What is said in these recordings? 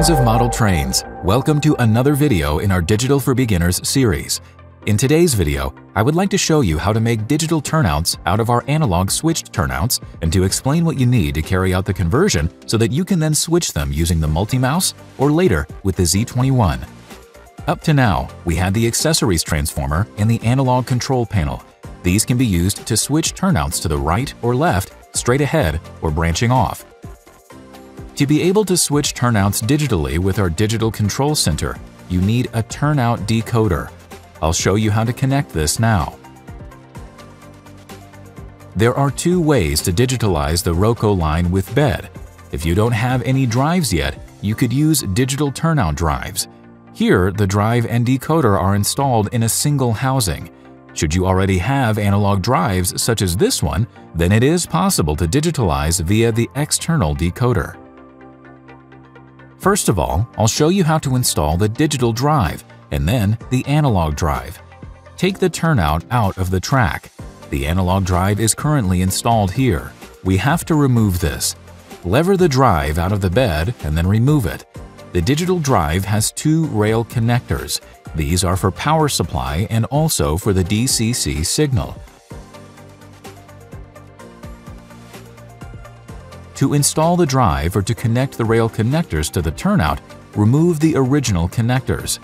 Fans of model trains, welcome to another video in our Digital for Beginners series. In today's video, I would like to show you how to make digital turnouts out of our analog switched turnouts and to explain what you need to carry out the conversion so that you can then switch them using the multiMAUS or later with the Z21. Up to now, we had the accessories transformer and the analog control panel. These can be used to switch turnouts to the right or left, straight ahead, or branching off. To be able to switch turnouts digitally with our digital control center, you need a turnout decoder. I'll show you how to connect this now. There are two ways to digitalize the Roku line with bed. If you don't have any drives yet, you could use digital turnout drives. Here, the drive and decoder are installed in a single housing. Should you already have analog drives such as this one, then it is possible to digitalize via the external decoder. First of all, I'll show you how to install the digital drive and then the analog drive. Take the turnout out of the track. The analog drive is currently installed here. We have to remove this. Lever the drive out of the bed and then remove it. The digital drive has two rail connectors. These are for power supply and also for the DCC signal. To install the drive or to connect the rail connectors to the turnout, remove the original connectors.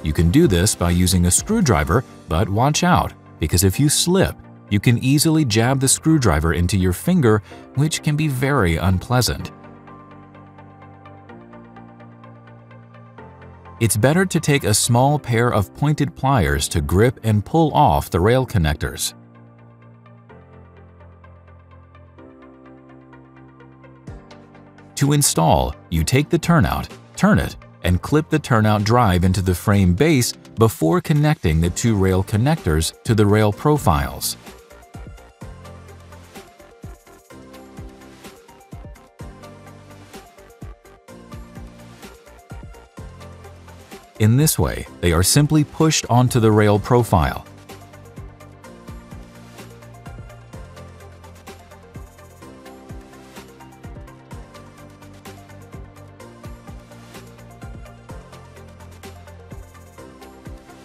You can do this by using a screwdriver, but watch out, because if you slip, you can easily jab the screwdriver into your finger, which can be very unpleasant. It's better to take a small pair of pointed pliers to grip and pull off the rail connectors. To install, you take the turnout, turn it, and clip the turnout drive into the frame base before connecting the two rail connectors to the rail profiles. In this way, they are simply pushed onto the rail profile.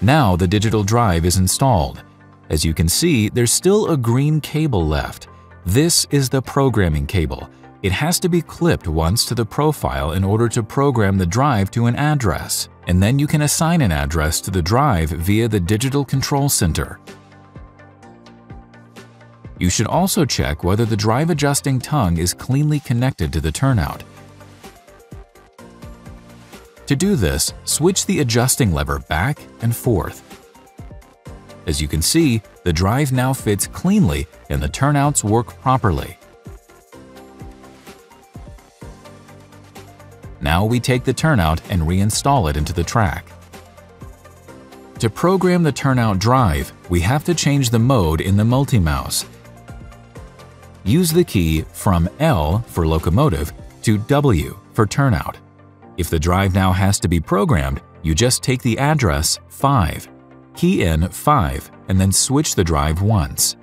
Now the digital drive is installed. As you can see, there's still a green cable left. This is the programming cable. It has to be clipped once to the profile in order to program the drive to an address, and then you can assign an address to the drive via the digital control center. You should also check whether the drive adjusting tongue is cleanly connected to the turnout. To do this, switch the adjusting lever back and forth. As you can see, the drive now fits cleanly and the turnouts work properly. Now we take the turnout and reinstall it into the track. To program the turnout drive, we have to change the mode in the multiMAUS. Use the key from L for locomotive to W for turnout. If the drive now has to be programmed, you just take the address 5, key in 5, and then switch the drive once.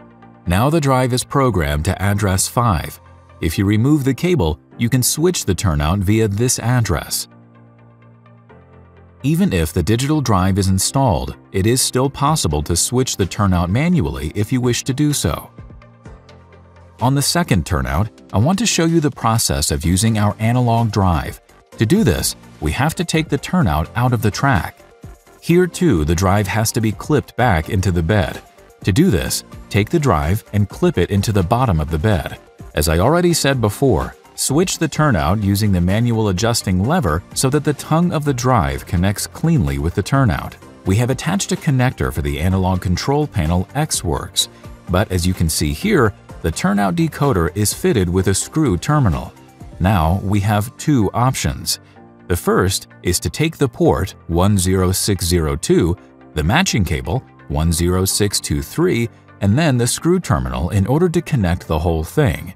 Now the drive is programmed to address 5. If you remove the cable, you can switch the turnout via this address. Even if the digital drive is installed, it is still possible to switch the turnout manually if you wish to do so. On the second turnout, I want to show you the process of using our analog drive. To do this, we have to take the turnout out of the track. Here too, the drive has to be clipped back into the bed. To do this, take the drive and clip it into the bottom of the bed. As I already said before, switch the turnout using the manual adjusting lever so that the tongue of the drive connects cleanly with the turnout. We have attached a connector for the analog control panel X-Works, but as you can see here, the turnout decoder is fitted with a screw terminal. Now we have two options. The first is to take the port 10602, the matching cable 10623, and then the screw terminal in order to connect the whole thing.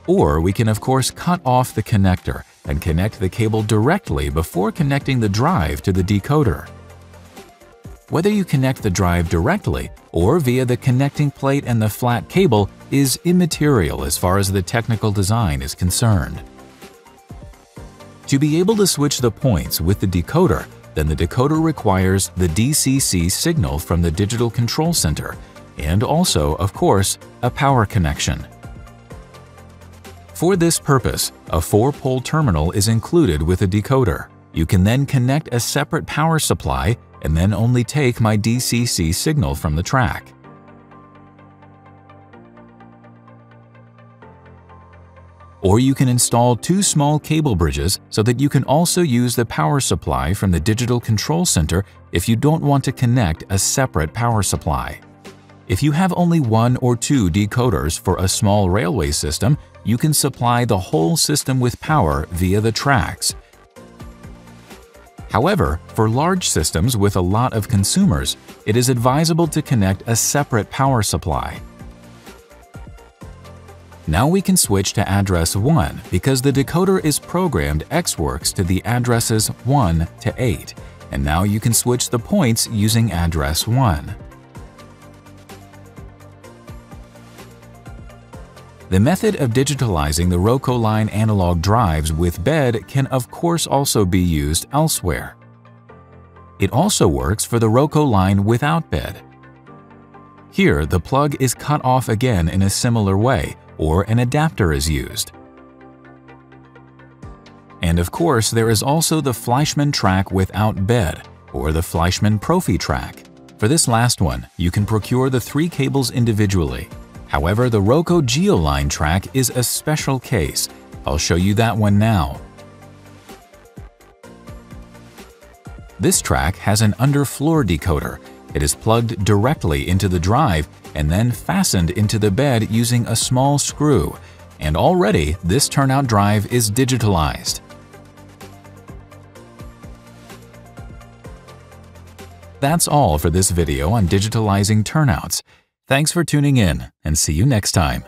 Or we can of course cut off the connector and connect the cable directly before connecting the drive to the decoder. Whether you connect the drive directly or via the connecting plate and the flat cable is immaterial as far as the technical design is concerned. To be able to switch the points with the decoder, then the decoder requires the DCC signal from the digital control center and also, of course, a power connection. For this purpose, a 4-pole terminal is included with a decoder. You can then connect a separate power supply and then only take my DCC signal from the track. Or you can install 2 small cable bridges so that you can also use the power supply from the digital control center if you don't want to connect a separate power supply. If you have only 1 or 2 decoders for a small railway system, you can supply the whole system with power via the tracks. However, for large systems with a lot of consumers, it is advisable to connect a separate power supply. Now we can switch to address 1 because the decoder is programmed X-Works to the addresses 1 to 8, and now you can switch the points using address 1. The method of digitalizing the Roku line analog drives with bed can of course also be used elsewhere. It also works for the Roku line without bed. Here, the plug is cut off again in a similar way, or an adapter is used. And of course, there is also the Fleischmann track without bed, or the Fleischmann Profi track. For this last one, you can procure the 3 cables individually. However, the Roku GeoLine track is a special case. I'll show you that one now. This track has an underfloor decoder. It is plugged directly into the drive and then fastened into the bed using a small screw, and already this turnout drive is digitalized. That's all for this video on digitalizing turnouts. Thanks for tuning in, and see you next time.